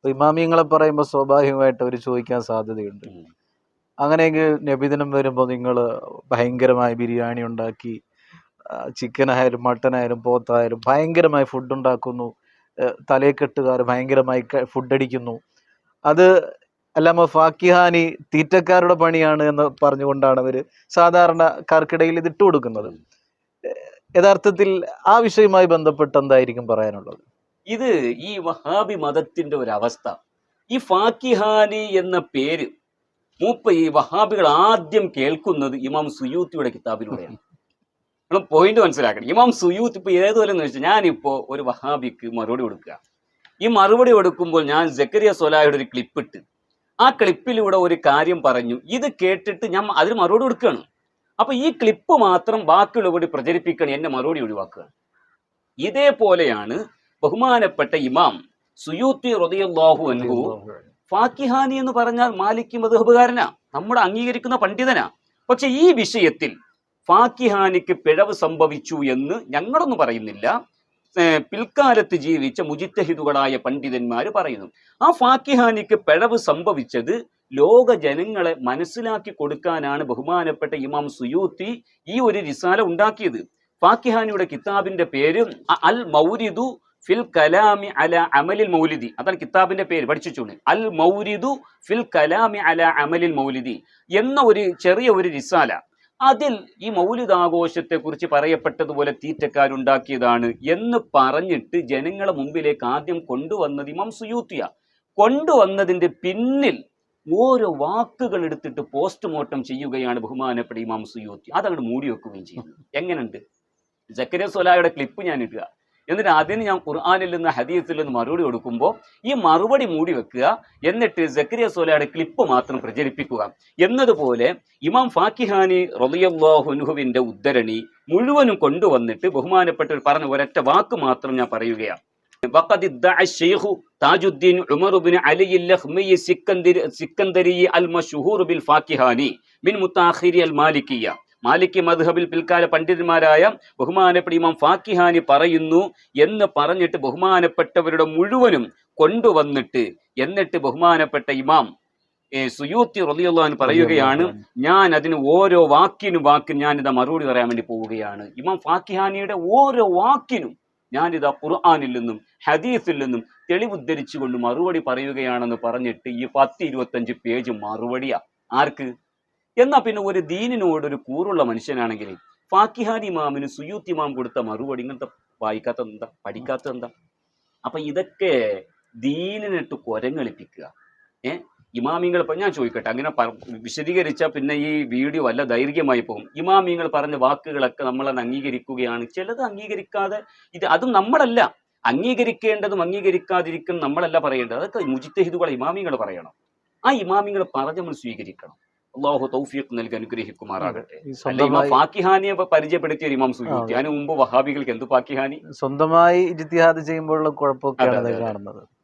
ഇമാമിയങ്ങളെ പറയുമ്പോൾ സ്വാഭാവികമായിട്ട് അവർ ചോദിക്കാൻ സാധ്യതയുണ്ട്. അങ്ങനെയെങ്കിൽ നബിദിനം വരുമ്പോൾ നിങ്ങൾ ഭയങ്കരമായ ബിരിയാണി ഉണ്ടാക്കി, ചിക്കനായാലും മട്ടനായാലും പോത്തായാലും ഭയങ്കരമായി ഫുഡ് ഉണ്ടാക്കുന്നു, തലേക്കെട്ടുകാർ ഭയങ്കരമായി ഫുഡ് അടിക്കുന്നു, അത് അല്ലാമ ഫാക്കിഹാനി തീറ്റക്കാരുടെ പണിയാണ് എന്ന് പറഞ്ഞുകൊണ്ടാണ് അവർ സാധാരണക്കാർക്കിടയിൽ ഇത് ഇട്ടു കൊടുക്കുന്നത്. യഥാർത്ഥത്തിൽ ആ വിഷയവുമായി ബന്ധപ്പെട്ട് എന്തായിരിക്കും പറയാനുള്ളത്? ഇത് ഈ വഹാബി മതത്തിന്റെ ഒരു അവസ്ഥ. ഈ ഫാക്കിഹാനി എന്ന പേര് ഈ വഹാബികൾ ആദ്യം കേൾക്കുന്നത് ഇമാം സുയൂത്തിയുടെ കിതാബിലൂടെയാണ്. നമ്മൾ പോയിന്റ് മനസ്സിലാക്കണം. ഇമാം സുയൂത്ത് ഇപ്പൊ ഏതുപോലെ എന്ന് വെച്ചാൽ, ഞാനിപ്പോ ഒരു വഹാബിക്ക് മറുപടി കൊടുക്കുക. ഈ മറുപടി കൊടുക്കുമ്പോൾ ഞാൻ സക്കരിയ സ്വലാഹിയുടെ ഒരു ക്ലിപ്പ് ഇട്ട്, ആ ക്ലിപ്പിലൂടെ ഒരു കാര്യം പറഞ്ഞു, ഇത് കേട്ടിട്ട് ഞാൻ അതിന് മറുപടി കൊടുക്കുകയാണ്. അപ്പൊ ഈ ക്ലിപ്പ് മാത്രം ബാക്കിയുള്ളവരോട് പ്രചരിപ്പിക്കണം, എന്നെ മറുപടി ഒഴിവാക്കുകയാണ്. ഇതേപോലെയാണ് ബഹുമാനപ്പെട്ട ഇമാം സുയൂത്തി റളിയല്ലാഹു അൻഹു. ഫാക്കിഹാനി എന്ന് പറഞ്ഞാൽ മാലിക്കി മദ്ഹബുകാരനാ, നമ്മുടെ അംഗീകരിക്കുന്ന പണ്ഡിതനാ. പക്ഷെ ഈ വിഷയത്തിൽ ഫാക്കിഹാനിക്ക് പിഴവ് സംഭവിച്ചു എന്ന് ഞങ്ങളൊന്നും പറയുന്നില്ല, പിൽക്കാലത്ത് ജീവിച്ച മുജിത്തഹിദുകളായ പണ്ഡിതന്മാർ പറയുന്നു. ആ ഫാക്കിഹാനിക്ക് പിഴവ് സംഭവിച്ചത് ലോക ജനങ്ങളെ മനസ്സിലാക്കി കൊടുക്കാനാണ് ബഹുമാനപ്പെട്ട ഇമാം സുയൂത്തി ഈ ഒരു റിസാല ഉണ്ടാക്കിയത്. ഫാക്കിഹാനിയുടെ കിതാബിന്റെ പേര് അൽ മൗരിദു ഫിൽ കലാമി അല അമലിൽ മൗലിദി. അതാണ് കിതാബിന്റെ പേര്, പഠിച്ചിട്ടുണ്ട്. അൽ മൗരിദു ഫിൽ കലാമി അല അമലിൽ മൗലിദി എന്ന ഒരു ചെറിയ ഒരു റിസാല. അതിൽ ഈ മൗലിദ് ആഘോഷത്തെ കുറിച്ച് പറയപ്പെട്ടതുപോലെ തീറ്റക്കാരുണ്ടാക്കിയതാണ് എന്ന് പറഞ്ഞിട്ട് ജനങ്ങളെ മുമ്പിലേക്ക് ആദ്യം കൊണ്ടുവന്നത് ഇമാം സുയൂത്തിയ. കൊണ്ടുവന്നതിന്റെ പിന്നിൽ ഓരോ വാക്കുകൾ എടുത്തിട്ട് പോസ്റ്റ്മോർട്ടം ചെയ്യുകയാണ് ബഹുമാനപ്പെട്ട ഇമാം സുയൂത്തി. അതങ്ങോട്ട് മൂടി വെക്കുകയും ചെയ്യുന്നു. എങ്ങനെയുണ്ട്? സക്കരിയ സ്വലാഹിയുടെ ക്ലിപ്പ് ഞാൻ ഇടുക, എന്നിട്ട് അതിന് ഞാൻ ഖുർആനിൽ നിന്ന് ഹദീസിൽ നിന്ന് മറുപടി കൊടുക്കുമ്പോൾ ഈ മറുപടി മൂടി വെക്കുക, എന്നിട്ട് സക്കരിയ സ്വലാഹിയുടെ ക്ലിപ്പ് മാത്രം പ്രചരിപ്പിക്കുക. എന്നതുപോലെ ഇമാം ഫാക്കിഹാനി റളിയല്ലാഹു അൻഹുവിന്റെ ഉദ്ധരണി മുഴുവനും കൊണ്ടുവന്നിട്ട് ബഹുമാനപ്പെട്ടവർ പറഞ്ഞ ഒരൊറ്റ വാക്ക് മാത്രം ഞാൻ പറയുകയാണ്. വഖദ് ഇദ്ദഅ ശൈഖു താജുദ്ദീൻ ഉമർ ഇബ്നു അലി അൽ-ലഖ്മി സിക്കന്ദരി അൽ-മശ്ഹൂർ ബിൽ ഫാക്കിഹാനി മിൻ മുതഅഖിരി അൽ-മാലിക്കിയ. മാലിക്കി മദ്ഹബിൽ പിൽക്കാല പണ്ഡിതന്മാരായ ബഹുമാനപ്പെട്ട ഇമാം ഫാക്കിഹാനി പറയുന്നു എന്ന് പറഞ്ഞിട്ട് ബഹുമാനപ്പെട്ടവരുടെ മുഴുവനും കൊണ്ടുവന്നിട്ട്, എന്നിട്ട് ബഹുമാനപ്പെട്ട ഇമാം സുയൂത്തി റളിയല്ലാഹു അൻഹു പറയുകയാണ്, ഞാൻ അതിന് ഓരോ വാക്കിനും ഞാനിതാ മറുപടി പറയാൻ വേണ്ടി പോവുകയാണ്. ഇമാം ഫാക്കിഹാനിയുടെ ഓരോ വാക്കിനും ഞാനിതാ ഖുർആനിൽ നിന്നും ഹദീസിൽ നിന്നും തെളിവുദ്ധരിച്ചുകൊണ്ട് മറുപടി പറയുകയാണെന്ന് പറഞ്ഞിട്ട് ഈ 10-25 പേജ് മറുപടിയാ. ആർക്ക്? എന്നാ പിന്നെ ഒരു ദീനിനോട് ഒരു കൂറുള്ള മനുഷ്യനാണെങ്കിൽ ഫാക്കിഹാനി ഇമാമിന് സുയൂത്തി ഇമാം കൊടുത്ത മറുപടി ഇങ്ങനത്തെ വായിക്കാത്ത എന്താ, പഠിക്കാത്ത എന്താ? അപ്പൊ ഇതൊക്കെ ദീനിനിട്ട് കൊരങ്ങളിപ്പിക്കുക. ഇമാമിങ്ങൾ ഞാൻ ചോദിക്കട്ടെ, അങ്ങനെ വിശദീകരിച്ചാൽ പിന്നെ ഈ വീഡിയോ വല്ല ദൈർഘ്യമായി പോകും. ഇമാമിങ്ങൾ പറഞ്ഞ വാക്കുകളൊക്കെ നമ്മളത് അംഗീകരിക്കുകയാണ്, ചിലത് അംഗീകരിക്കാതെ. അതും നമ്മളല്ല അംഗീകരിക്കേണ്ടതും അംഗീകരിക്കാതിരിക്കും നമ്മളല്ല പറയേണ്ടത്. അതൊക്കെ മുജിത്തഹിദുകൾ ഇമാമിങ്ങൾ പറയണം. ആ ഇമാമിങ്ങൾ പറഞ്ഞ് നമ്മൾ സ്വീകരിക്കണം. അല്ലാഹു തൗഫീഖ് നൽകി അനുഗ്രഹിക്കുമാറാകട്ടെ. ഫാക്കിഹാനിയെ പരിചയപ്പെടുത്തിയ ഇമാം സുയൂത്തി, അതിനു മുമ്പ് വഹാബികൾക്ക് എന്ത് ഫാക്കിഹാനി? സ്വന്തമായി ഇജ്തിഹാദ് ചെയ്യുമ്പോഴുള്ള കുഴപ്പമൊക്കെയാണ് കാണുന്നത്.